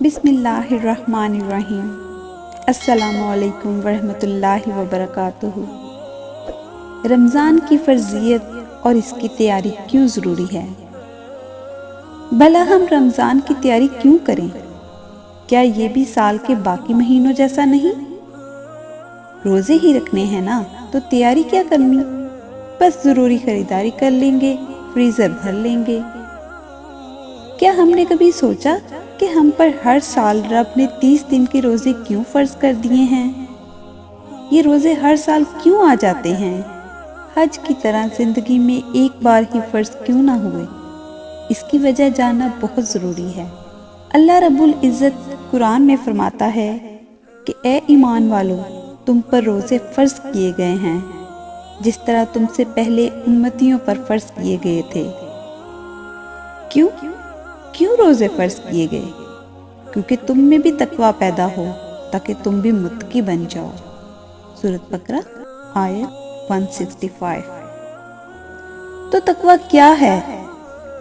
بسم اللہ الرحمن الرحیم۔ السلام علیکم ورحمۃ اللہ وبرکاتہ۔ رمضان کی فرضیت اور اس کی تیاری کیوں ضروری ہے؟ بھلا ہم رمضان کی تیاری کیوں کریں؟ کیا یہ بھی سال کے باقی مہینوں جیسا نہیں؟ روزے ہی رکھنے ہیں نا، تو تیاری کیا کرنی؟ بس ضروری خریداری کر لیں گے، فریزر بھر لیں گے۔ کیا ہم نے کبھی سوچا کہ ہم پر ہر سال رب نے 30 دن کے روزے کیوں فرض کر دیے ہیں؟ یہ روزے ہر سال کیوں آ جاتے ہیں؟ حج کی طرح زندگی میں ایک بار ہی فرض کیوں نہ ہوئے؟ اس کی وجہ جاننا بہت ضروری ہے۔ اللہ رب العزت قرآن میں فرماتا ہے کہ اے ایمان والو، تم پر روزے فرض کیے گئے ہیں جس طرح تم سے پہلے امتیوں پر فرض کیے گئے تھے۔ کیوں روزے فرض کیے گئے؟ کیونکہ تم میں بھی تقویٰ پیدا ہو تاکہ تم بھی متقی بن جاؤ۔ سورۃ بقرہ آیت 165۔ تو تقویٰ کیا ہے؟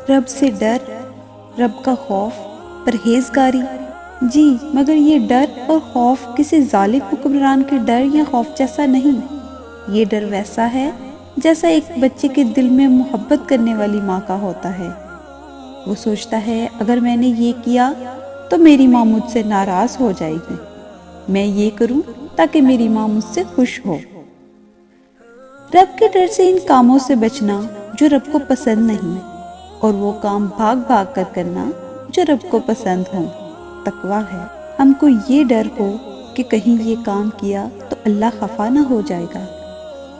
رب سے ڈر، رب کا خوف، پرہیزگاری۔ جی مگر یہ ڈر اور خوف کسی ظالم حکمران کے ڈر یا خوف جیسا نہیں۔ یہ ڈر ویسا ہے جیسا ایک بچے کے دل میں محبت کرنے والی ماں کا ہوتا ہے۔ وہ سوچتا ہے اگر میں نے یہ کیا تو میری ماں مجھ سے ناراض ہو جائے گی، میں یہ کروں تاکہ میری ماں مجھ سے خوش ہو۔ رب کے ڈر سے ان کاموں سے بچنا جو رب کو پسند نہیں، اور وہ کام بھاگ بھاگ کر کرنا جو رب کو پسند ہوں، تقویٰ ہے۔ ہم کو یہ ڈر ہو کہ کہیں یہ کام کیا تو اللہ خفا نہ ہو جائے گا،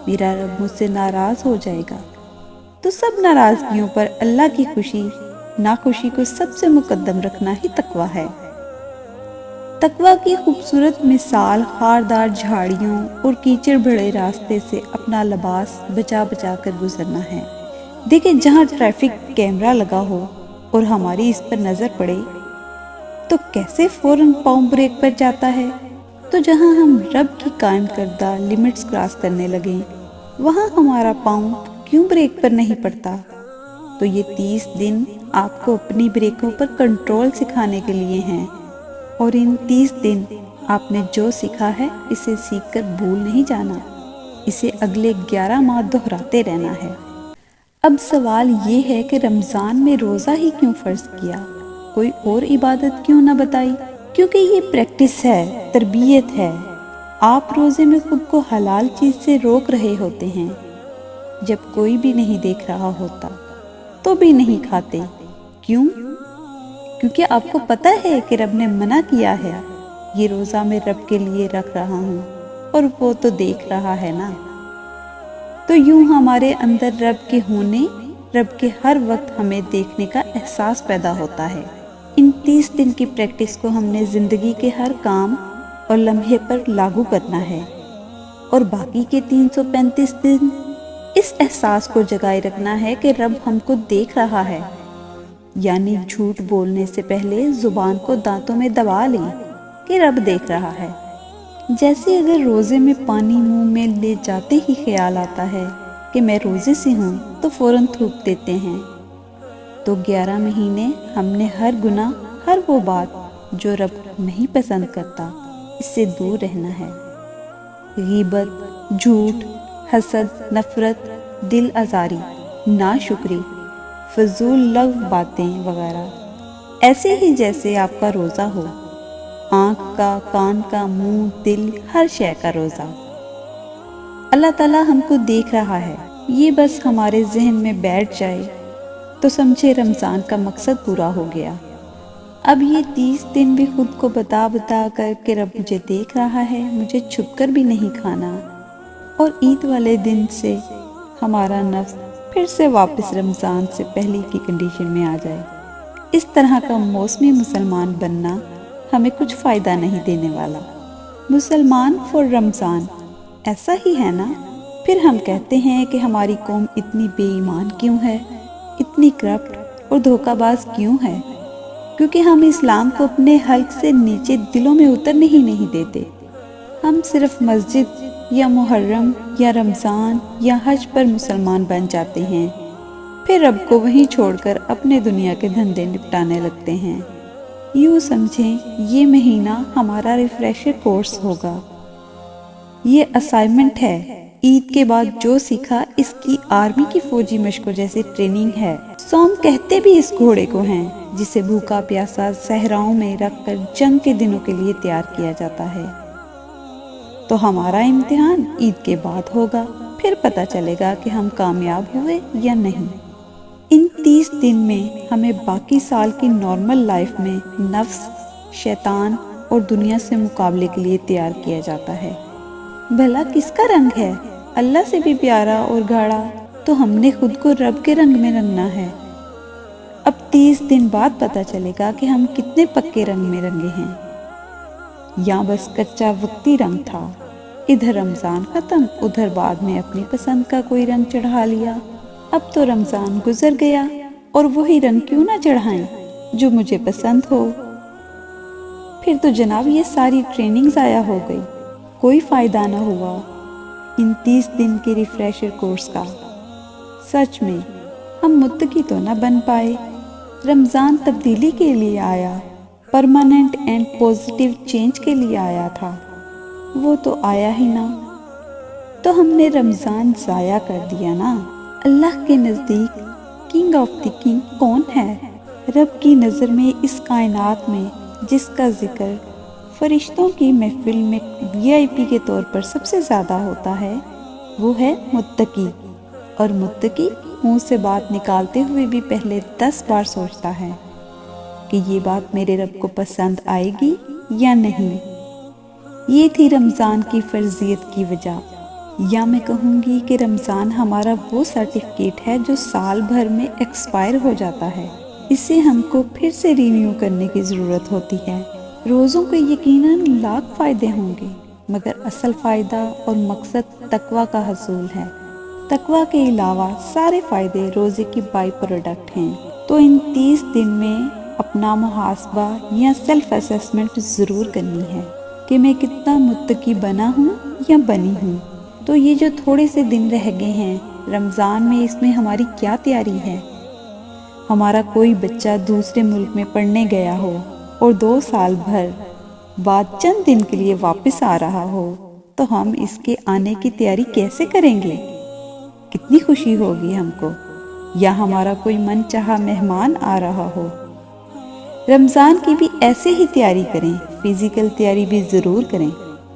میرا رب مجھ سے ناراض ہو جائے گا۔ تو سب ناراضگیوں پر اللہ کی خوشی، ناخوشی کو سب سے مقدم رکھنا ہی تقویٰ ہے۔ تقویٰ کی خوبصورت مثال خاردار جھاڑیوں اور کیچڑ بھرے راستے سے اپنا لباس بچا بچا کر گزرنا ہے۔ دیکھیں جہاں ٹریفک کیمرہ لگا ہو اور ہماری اس پر نظر پڑے تو کیسے فوراً پاؤں بریک پر جاتا ہے، تو جہاں ہم رب کی قائم کردہ لمٹس کراس کرنے لگیں وہاں ہمارا پاؤں کیوں بریک پر نہیں پڑتا؟ تو یہ 30 دن آپ کو اپنی بریکوں پر کنٹرول سکھانے کے لیے ہیں، اور ان 30 دن آپ نے جو سیکھا ہے اسے سیکھ کر بھول نہیں جانا، اسے اگلے 11 ماہ دہراتے رہنا ہے۔ اب سوال یہ ہے کہ رمضان میں روزہ ہی کیوں فرض کیا؟ کوئی اور عبادت کیوں نہ بتائی؟ کیونکہ یہ پریکٹس ہے، تربیت ہے۔ آپ روزے میں خود کو حلال چیز سے روک رہے ہوتے ہیں، جب کوئی بھی نہیں دیکھ رہا ہوتا تو بھی نہیں کھاتے۔ کیوں؟ کیونکہ آپ کو پتہ ہے کہ رب نے منع کیا ہے، یہ روزہ میں رب کے لیے رکھ رہا ہوں اور وہ تو دیکھ رہا ہے نا۔ تو یوں ہمارے اندر رب کے ہونے، رب کے ہر وقت ہمیں دیکھنے کا احساس پیدا ہوتا ہے۔ ان 30 دن کی پریکٹس کو ہم نے زندگی کے ہر کام اور لمحے پر لاگو کرنا ہے، اور باقی کے 335 دن اس احساس کو جگائے رکھنا ہے کہ رب ہم کو دیکھ رہا ہے۔ یعنی جھوٹ بولنے سے پہلے زبان کو دانتوں میں دبا لیں کہ رب دیکھ رہا ہے۔ جیسے اگر روزے میں پانی منہ میں لے جاتے ہی خیال آتا ہے کہ میں روزے سے ہوں تو فوراً تھوک دیتے ہیں۔ تو 11 مہینے ہم نے ہر گناہ، ہر وہ بات جو رب نہیں پسند کرتا، اس سے دور رہنا ہے۔ غیبت، جھوٹ، حسد، نفرت، دل آزاری، ناشکری، فضول لغو باتیں وغیرہ، ایسے ہی جیسے آپ کا روزہ ہو، آنکھ کا، کان کا، منہ، دل، ہر شے کا روزہ۔ اللہ تعالیٰ ہم کو دیکھ رہا ہے، یہ بس ہمارے ذہن میں بیٹھ جائے تو سمجھے رمضان کا مقصد پورا ہو گیا۔ اب یہ 30 دن بھی خود کو بتا کر کہ رب مجھے دیکھ رہا ہے، مجھے چھپ کر بھی نہیں کھانا، اور عید والے دن سے ہمارا نفس پھر سے واپس رمضان سے پہلے کی کنڈیشن میں آ جائے۔ اس طرح کا موسمی مسلمان بننا ہمیں کچھ فائدہ نہیں دینے والا۔ مسلمان فور رمضان، ایسا ہی ہے نا؟ پھر ہم کہتے ہیں کہ ہماری قوم اتنی بے ایمان کیوں ہے، اتنی کرپٹ اور دھوکہ باز کیوں ہے؟ کیونکہ ہم اسلام کو اپنے حلق سے نیچے دلوں میں اترنے ہی نہیں دیتے۔ ہم صرف مسجد یا محرم یا رمضان یا حج پر مسلمان بن جاتے ہیں، پھر رب کو وہیں چھوڑ کر اپنے دنیا کے دھندے نپٹانے لگتے ہیں۔ یوں سمجھیں یہ مہینہ ہمارا ریفریشر کورس ہوگا، یہ اسائنمنٹ ہے۔ عید کے بعد جو سیکھا اس کی آرمی کی فوجی مشقوں جیسی ٹریننگ ہے۔ سوم کہتے بھی اس گھوڑے کو ہیں جسے بھوکا پیاسا صحراؤں میں رکھ کر جنگ کے دنوں کے لیے تیار کیا جاتا ہے۔ تو ہمارا امتحان عید کے بعد ہوگا، پھر پتہ چلے گا کہ ہم کامیاب ہوئے یا نہیں۔ ان 30 دن میں ہمیں باقی سال کی نارمل لائف میں نفس، شیطان اور دنیا سے مقابلے کے لیے تیار کیا جاتا ہے۔ بھلا کس کا رنگ ہے؟ اللہ سے بھی پیارا اور گاڑھا تو ہم نے خود کو رب کے رنگ میں رنگنا ہے۔ اب 30 دن بعد پتہ چلے گا کہ ہم کتنے پکے رنگ میں رنگے ہیں، یا بس کچا وقتی رنگ تھا۔ ادھر رمضان ختم، ادھر بعد میں اپنی پسند کا کوئی رنگ چڑھا لیا۔ اب تو رمضان گزر گیا اور وہی رنگ کیوں نہ چڑھائیں جو مجھے پسند ہو۔ پھر تو جناب یہ ساری ٹریننگ ضائع ہو گئی، کوئی فائدہ نہ ہوا ان 30 دن کے ریفریشر کورس کا۔ سچ میں ہم متقی تو نہ بن پائے۔ رمضان تبدیلی کے لیے آیا، پرماننٹ اینڈ پوزیٹیو چینج کے لیے آیا تھا، وہ تو آیا ہی نہ۔ تو ہم نے رمضان ضائع کر دیا نا۔ اللہ کے نزدیک کنگ آف دی کنگ کون ہے؟ رب کی نظر میں اس کائنات میں جس کا ذکر فرشتوں کی محفل میں VIP کے طور پر سب سے زیادہ ہوتا ہے، وہ ہے متقی۔ اور متقی منہ سے بات نکالتے ہوئے بھی پہلے 10 بار سوچتا ہے کہ یہ بات میرے رب کو پسند آئے گی یا نہیں۔ یہ تھی رمضان کی فرضیت کی وجہ، یا میں کہوں گی کہ رمضان ہمارا وہ سرٹیفکیٹ ہے جو سال بھر میں ایکسپائر ہو جاتا ہے۔ اسے ہم کو پھر سے رینیو کرنے کی ضرورت ہوتی ہے۔ روزوں کے یقیناً لاکھ فائدے ہوں گے، مگر اصل فائدہ اور مقصد تقویٰ کا حصول ہے۔ تقویٰ کے علاوہ سارے فائدے روزے کی بائی پروڈکٹ ہیں۔ تو ان 30 دن میں اپنا محاسبہ یا سیلف اسیسمنٹ ضرور کرنی ہے کہ میں کتنا متقی بنا ہوں یا بنی ہوں۔ تو یہ جو تھوڑے سے دن رہ گئے ہیں رمضان میں، اس میں ہماری کیا تیاری ہے؟ ہمارا کوئی بچہ دوسرے ملک میں پڑھنے گیا ہو اور 2 سال بھر بعد چند دن کے لیے واپس آ رہا ہو، تو ہم اس کے آنے کی تیاری کیسے کریں گے؟ کتنی خوشی ہوگی ہم کو۔ یا ہمارا کوئی من چاہا مہمان آ رہا ہو۔ رمضان کی بھی ایسے ہی تیاری کریں، فزیکل تیاری بھی ضرور کریں۔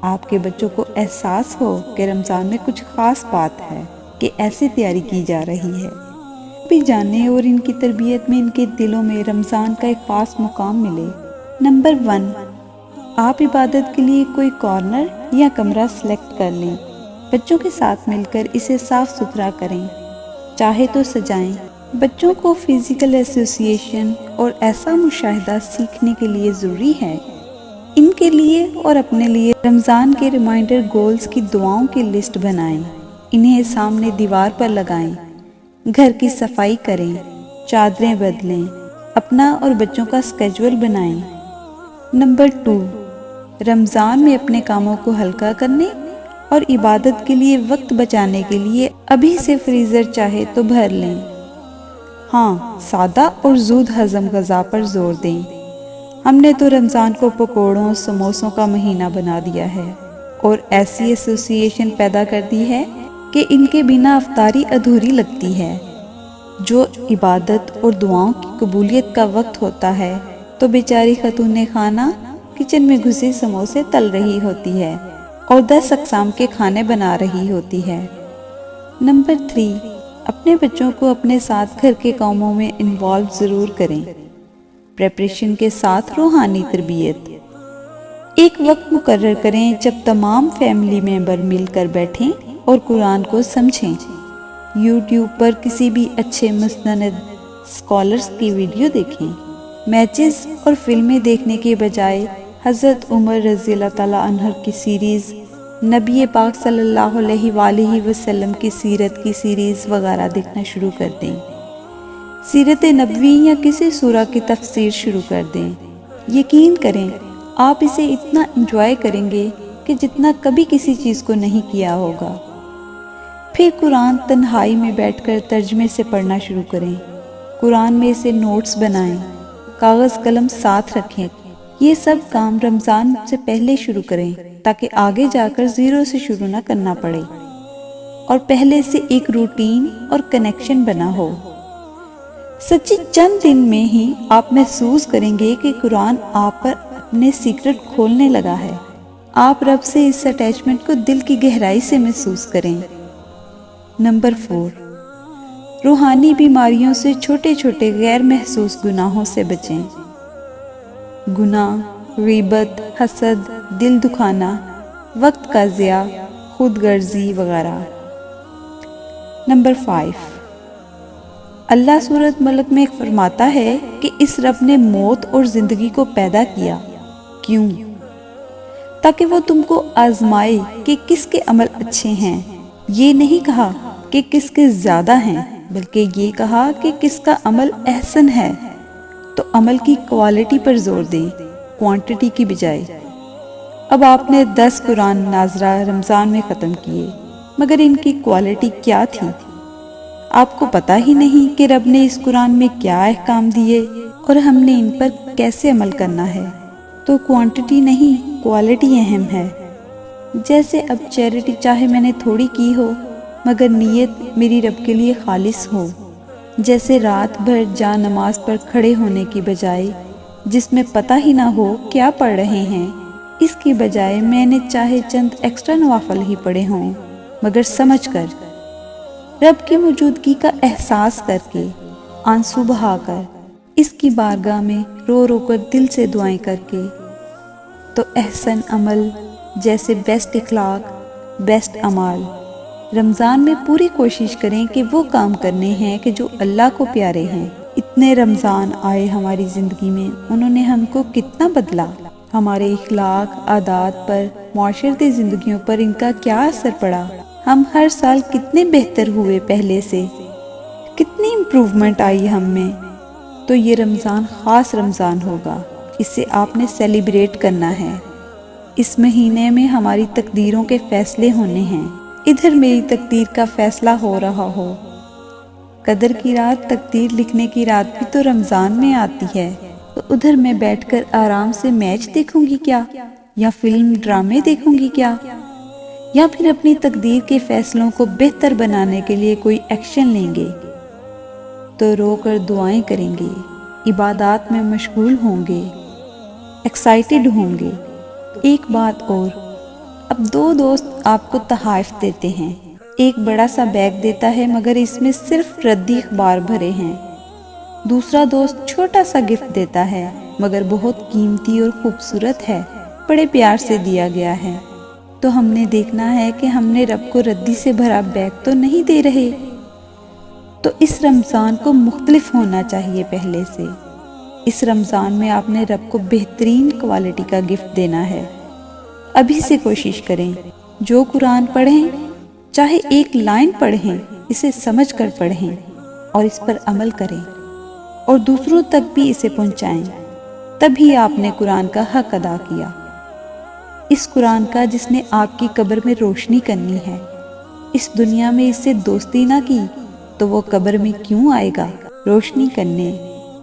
آپ کے بچوں کو احساس ہو کہ رمضان میں کچھ خاص بات ہے کہ ایسے تیاری کی جا رہی ہے، بھی جانے اور ان کی تربیت میں ان کے دلوں میں رمضان کا ایک خاص مقام ملے۔ نمبر 1، آپ عبادت کے لیے کوئی کارنر یا کمرہ سلیکٹ کر لیں، بچوں کے ساتھ مل کر اسے صاف ستھرا کریں، چاہے تو سجائیں۔ بچوں کو فزیکل ایسوسیشن اور ایسا مشاہدہ سیکھنے کے لیے ضروری ہے۔ ان کے لیے اور اپنے لیے رمضان کے ریمائنڈر گولز کی دعاؤں کی لسٹ بنائیں، انہیں سامنے دیوار پر لگائیں، گھر کی صفائی کریں، چادریں بدلیں، اپنا اور بچوں کا اسکیجول بنائیں۔ نمبر 2، رمضان میں اپنے کاموں کو ہلکا کرنے اور عبادت کے لیے وقت بچانے کے لیے ابھی سے فریزر چاہے تو بھر لیں۔ ہاں، سادہ اور زود ہضم غذا پر زور دیں۔ ہم نے تو رمضان کو پکوڑوں سموسوں کا مہینہ بنا دیا ہے اور ایسی ایسوسیشن پیدا کر دی ہے کہ ان کے بنا افطاری ادھوری لگتی ہے۔ جو عبادت اور دعاؤں کی قبولیت کا وقت ہوتا ہے تو بیچاری خاتون خانہ کچن میں گھسے سموسے تل رہی ہوتی ہے اور 10 اقسام کے کھانے بنا رہی ہوتی ہے۔ نمبر 3، اپنے بچوں کو اپنے ساتھ گھر کے کاموں میں انوالو ضرور کریں، پریپریشن کے ساتھ روحانی تربیت۔ ایک وقت مقرر کریں جب تمام فیملی ممبر مل کر بیٹھیں اور قرآن کو سمجھیں۔ یوٹیوب پر کسی بھی اچھے مستند اسکالرز کی ویڈیو دیکھیں۔ میچز اور فلمیں دیکھنے کے بجائے حضرت عمر رضی اللہ تعالیٰ عنہ کی سیریز، نبی پاک صلی اللہ علیہ وآلہ وسلم کی سیرت کی سیریز وغیرہ دیکھنا شروع کر دیں۔ سیرت نبوی یا کسی سورہ کی تفسیر شروع کر دیں۔ یقین کریں آپ اسے اتنا انجوائے کریں گے کہ جتنا کبھی کسی چیز کو نہیں کیا ہوگا۔ پھر قرآن تنہائی میں بیٹھ کر ترجمے سے پڑھنا شروع کریں۔ قرآن میں سے نوٹس بنائیں، کاغذ قلم ساتھ رکھیں۔ یہ سب کام رمضان سے پہلے شروع کریں تاکہ آگے جا کر زیرو سے شروع نہ کرنا پڑے اور پہلے سے ایک روٹین اور کنیکشن بنا ہو۔ سچی چند دن میں ہی آپ محسوس کریں گے کہ قرآن آپ پر اپنے سیکرٹ کھولنے لگا ہے۔ آپ رب سے اس اٹیچمنٹ کو دل کی گہرائی سے محسوس کریں۔ نمبر 4، روحانی بیماریوں سے چھوٹے چھوٹے غیر محسوس گناہوں سے بچیں۔ گناہ، غیبت، حسد، دل دکھانا، وقت کا ضیاع، خود غرضی وغیرہ۔ نمبر 5، اللہ سورۃ ملک میں فرماتا ہے کہ اس رب نے موت اور زندگی کو پیدا کیا۔ کیوں؟ تاکہ وہ تم کو آزمائے کہ کس کے عمل اچھے ہیں۔ یہ نہیں کہا کہ کس کے زیادہ ہیں، بلکہ یہ کہا کہ کس کا عمل احسن ہے۔ تو عمل کی کوالٹی پر زور دیں، کوانٹٹی کی بجائے۔ اب آپ نے 10 قرآن ناظرہ رمضان میں ختم کیے، مگر ان کی کوالٹی کیا تھی؟ آپ کو پتہ ہی نہیں کہ رب نے اس قرآن میں کیا احکام دیے اور ہم نے ان پر کیسے عمل کرنا ہے۔ تو کوانٹٹی نہیں، کوالٹی اہم ہے۔ جیسے اب چیریٹی چاہے میں نے تھوڑی کی ہو، مگر نیت میری رب کے لیے خالص ہو۔ جیسے رات بھر جا نماز پر کھڑے ہونے کی بجائے، جس میں پتہ ہی نہ ہو کیا پڑھ رہے ہیں، اس کی بجائے میں نے چاہے چند ایکسٹرا نوافل ہی پڑھے ہوں، مگر سمجھ کر، رب کی موجودگی کا احساس کر کے، آنسو بہا کر، اس کی بارگاہ میں رو رو کر دل سے دعائیں کر کے، تو احسن عمل جیسے بیسٹ اخلاق، بیسٹ اعمال۔ رمضان میں پوری کوشش کریں کہ وہ کام کرنے ہیں کہ جو اللہ کو پیارے ہیں۔ اتنے رمضان آئے ہماری زندگی میں، انہوں نے ہم کو کتنا بدلا، ہمارے اخلاق، عادات پر، معاشرتی زندگیوں پر ان کا کیا اثر پڑا۔ ہم ہر سال کتنے بہتر ہوئے پہلے سے، کتنی امپروومنٹ آئی ہم میں۔ تو یہ رمضان خاص رمضان ہوگا، اسے آپ نے سیلیبریٹ کرنا ہے۔ اس مہینے میں ہماری تقدیروں کے فیصلے ہونے ہیں۔ ادھر میری تقدیر کا فیصلہ ہو رہا ہو۔ قدر کی رات، تقدیر لکھنے کی رات بھی تو رمضان میں آتی ہے، تو ادھر میں بیٹھ کر آرام سے میچ دیکھوں گی کیا، یا فلم ڈرامے دیکھوں گی کیا، یا پھر اپنی تقدیر کے فیصلوں کو بہتر بنانے کے لیے کوئی ایکشن لیں گے؟ تو رو کر دعائیں کریں گے، عبادات میں مشغول ہوں گے، ایکسائٹڈ ہوں گے۔ ایک بات اور، اب 2 دوست آپ کو تحائف دیتے ہیں۔ ایک بڑا سا بیگ دیتا ہے مگر اس میں صرف ردی اخبار بھرے ہیں۔ دوسرا دوست چھوٹا سا گفٹ دیتا ہے مگر بہت قیمتی اور خوبصورت ہے، بڑے پیار سے دیا گیا ہے۔ تو ہم نے دیکھنا ہے کہ ہم نے رب کو ردی سے بھرا بیگ تو نہیں دے رہے۔ تو اس رمضان کو مختلف ہونا چاہیے پہلے سے۔ اس رمضان میں آپ نے رب کو بہترین کوالٹی کا گفٹ دینا ہے۔ ابھی سے کوشش کریں، جو قرآن پڑھیں، چاہے ایک لائن پڑھیں، اسے سمجھ کر پڑھیں اور اس پر عمل کریں اور دوسروں تک بھی اسے پہنچائیں۔ تبھی آپ نے قرآن کا حق ادا کیا، اس قرآن کا جس نے آپ کی قبر میں روشنی کرنی ہے۔ اس دنیا میں اس سے دوستی نہ کی تو وہ قبر میں کیوں آئے گا روشنی کرنے،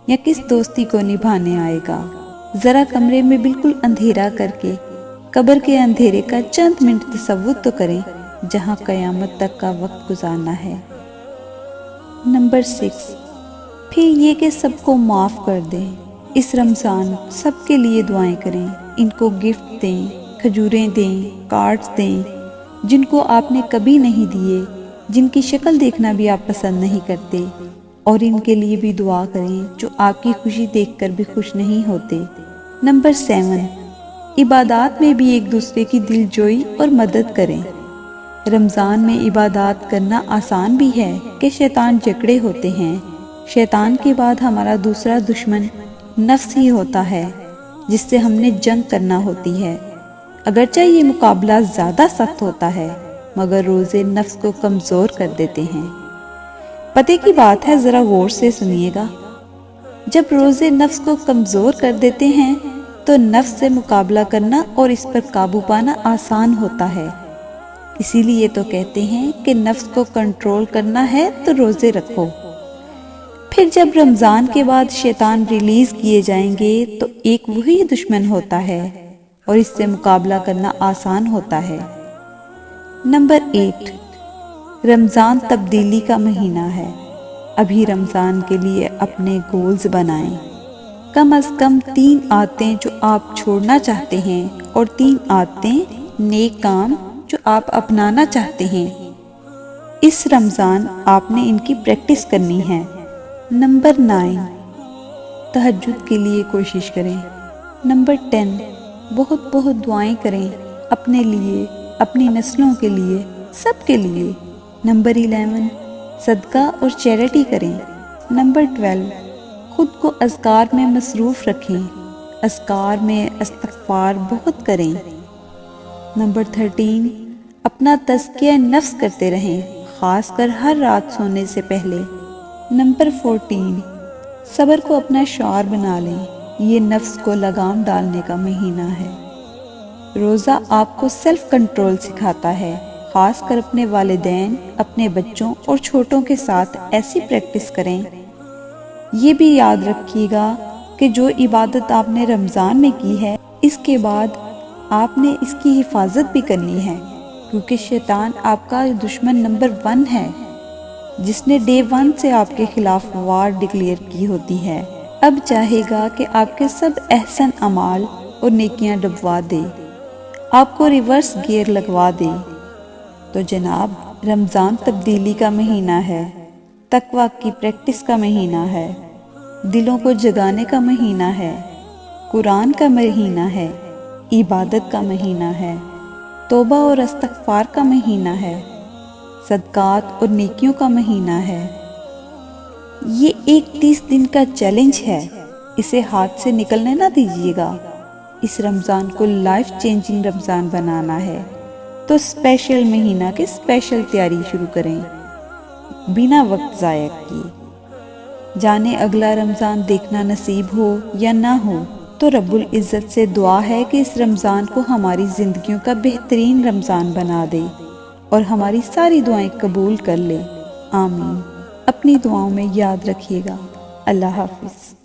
یا کس دوستی کو نبھانے آئے گا؟ ذرا کمرے میں بالکل اندھیرا کر کے قبر کے اندھیرے کا چند منٹ تصور تو کریں، جہاں قیامت تک کا وقت گزارنا ہے۔ نمبر 6، پھر یہ کہ سب کو معاف کر دیں۔ اس رمضان سب کے لیے دعائیں کریں، ان کو گفٹ دیں، کھجوریں دیں، کارڈز دیں، جن کو آپ نے کبھی نہیں دیے، جن کی شکل دیکھنا بھی آپ پسند نہیں کرتے، اور ان کے لیے بھی دعا کریں جو آپ کی خوشی دیکھ کر بھی خوش نہیں ہوتے۔ نمبر 7، عبادات میں بھی ایک دوسرے کی دل جوئی اور مدد کریں۔ رمضان میں عبادات کرنا آسان بھی ہے کہ شیطان جکڑے ہوتے ہیں۔ شیطان کے بعد ہمارا دوسرا دشمن نفس ہی ہوتا ہے، جس سے ہم نے جنگ کرنا ہوتی ہے۔ اگرچہ یہ مقابلہ زیادہ سخت ہوتا ہے، مگر روزے نفس کو کمزور کر دیتے ہیں۔ پتے کی بات ہے، ذرا غور سے سنیے گا۔ جب روزے نفس کو کمزور کر دیتے ہیں تو نفس سے مقابلہ کرنا اور اس پر قابو پانا آسان ہوتا ہے۔ اسی لیے تو کہتے ہیں کہ نفس کو کنٹرول کرنا ہے تو روزے رکھو۔ پھر جب رمضان کے بعد شیطان ریلیز کیے جائیں گے تو ایک وہی دشمن ہوتا ہے اور اس سے مقابلہ کرنا آسان ہوتا ہے۔ نمبر 8، رمضان تبدیلی کا مہینہ ہے۔ ابھی رمضان کے لیے اپنے گولز بنائیں۔ کم از کم 3 عادتیں جو آپ چھوڑنا چاہتے ہیں اور 3 عادتیں نیک کام جو آپ اپنانا چاہتے ہیں۔ اس رمضان آپ نے ان کی پریکٹس کرنی ہے۔ نمبر 9، تہجد کے لیے کوشش کریں۔ نمبر 10، بہت بہت دعائیں کریں، اپنے لیے، اپنی نسلوں کے لیے، سب کے لیے۔ نمبر 11، صدقہ اور چیریٹی کریں۔ نمبر 12، خود کو اذکار میں مصروف رکھیں، اذکار میں استغفار بہت کریں۔ نمبر 13، اپنا تزکیہ نفس کرتے رہیں، خاص کر ہر رات سونے سے پہلے۔ نمبر 14، صبر کو اپنا شعار بنا لیں، یہ نفس کو لگام ڈالنے کا مہینہ ہے۔ روزہ آپ کو سیلف کنٹرول سکھاتا ہے، خاص کر اپنے والدین، اپنے بچوں اور چھوٹوں کے ساتھ ایسی پریکٹس کریں۔ یہ بھی یاد رکھیے گا کہ جو عبادت آپ نے رمضان میں کی ہے، اس کے بعد آپ نے اس کی حفاظت بھی کرنی ہے، کیونکہ شیطان آپ کا دشمن نمبر 1 ہے، جس نے ڈے 1 سے آپ کے خلاف وار ڈکلیئر کی ہوتی ہے۔ اب چاہے گا کہ آپ کے سب احسن اعمال اور نیکیاں ڈبوا دے، آپ کو ریورس گیئر لگوا دے۔ تو جناب، رمضان تبدیلی کا مہینہ ہے، تقویٰ کی پریکٹس کا مہینہ ہے، دلوں کو جگانے کا مہینہ ہے، قرآن کا مہینہ ہے، عبادت کا مہینہ ہے، توبہ اور استغفار کا مہینہ ہے، صدقات اور نیکیوں کا مہینہ ہے۔ یہ ایک 30 دن کا چیلنج ہے، اسے ہاتھ سے نکلنے نہ دیجیے گا۔ اس رمضان کو لائف چینجنگ رمضان بنانا ہے، تو اسپیشل مہینہ کی اسپیشل تیاری شروع کریں، بنا وقت ضائع کیے۔ جانے اگلا رمضان دیکھنا نصیب ہو یا نہ ہو، تو رب العزت سے دعا ہے کہ اس رمضان کو ہماری زندگیوں کا بہترین رمضان بنا دے اور ہماری ساری دعائیں قبول کر لے۔ آمین۔ اپنی دعاؤں میں یاد رکھیے گا۔ اللہ حافظ۔